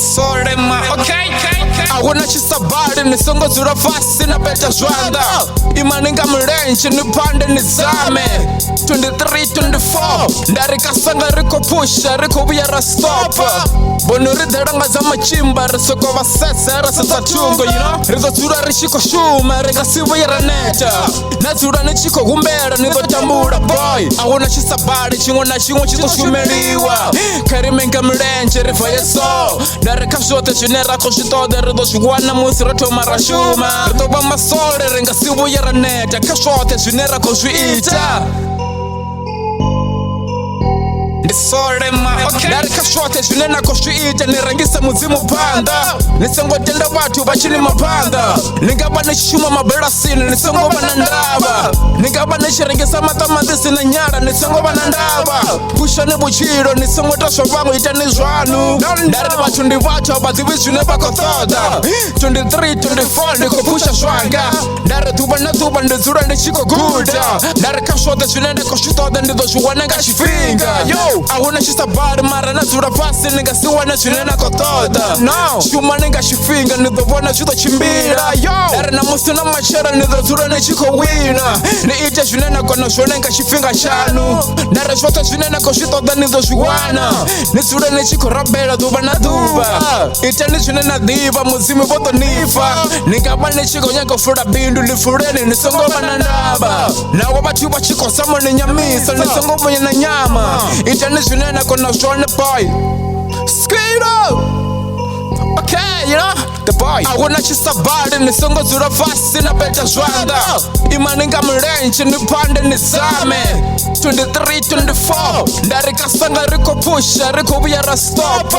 Sole ma okay. Ahuna chisabari ni songo zura fasi na beta zwanda. Imaninga mlenchi ni pande ni zame 23, 24 Ndarika sanga riko pusha riko viyara stop Bonuri dheranga za machimba risoko vasese rasasa chungo you know. Rizo zura rishiko shuma rika sivu yara neta. Na zura ni chiko gumbera nizo tambura boy. Ahuna chisabari chingo na chingo chito shumeliwa. Karimenga mlenchi rifa yeso. Ndarika shote chinera koshitode rizo shugwana musi rato marashuma. Rito bama sole ringa sivu yara neta. Kashote chinera koshuita Ndi Sole ma okay. Ndarika shote junena koshuita nirangisa muzimu panda. Nisengo tenda watu bachini mapanda. Ningaba nishuma maberasini nisengo banandaba. Ningaba nishirengisa matamadisi na nyara nisengo banandaba. Pusha ni buchiro nisengo tosho vangu itani zwanu. Ndari watu ndi watu abadhiwi june bako thoda 23, 24 niko pusha shwanga. Ndari tuba ndizura nishiko guda. Ndarika shote junena koshutoda ndido juwanenga shifinga yo. Ahuna chisabari mara na zura pasi ninga siwa na junena kotoda no. Shuma ninga shifinga nido vona chuto chimbira yo. Dare na musi na machera nido zura ni chiko wina. Ni ite junena kona shone nga shifinga chanu. Dare shota junena koshitoda nido juwana. Ni zura ni chiko rabela duba na duba. Ite ni junena diva muzimi boto nifa. Ninga bani chiko nyako fura bindu ni fureni ni songo banandaba. Na wabati uba chiko samo ni nyamisa ni songo mwenye na nyama. Ite ni junena kona shone boy. Skater. Okay, you know, the boy. Ahuna chisabari ni songo zura fasi na beta zwanda. Imaninga mlenchi ni pande ni zame 23, 24 Ndarika sanga riko pusha riko viyara stop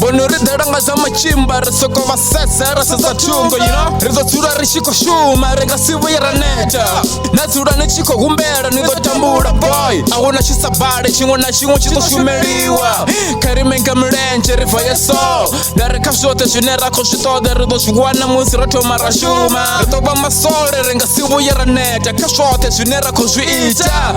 Bonuri dheranga za machimba risoko vasese rasasa chungo you know. Rizo zura rishiko shuma ringa sivu yara neta. Na zura ni chiko gumbera nido tambura boy. Ahuna chisabari chingo na chingo chito shumeliwa. Karimenga mlenchi rifa yeso. Ndarika shote junera koshitode rido shugwana musi rato marashuma. Rito bama sole ringa sivu yara neta. Kashote junera koshuita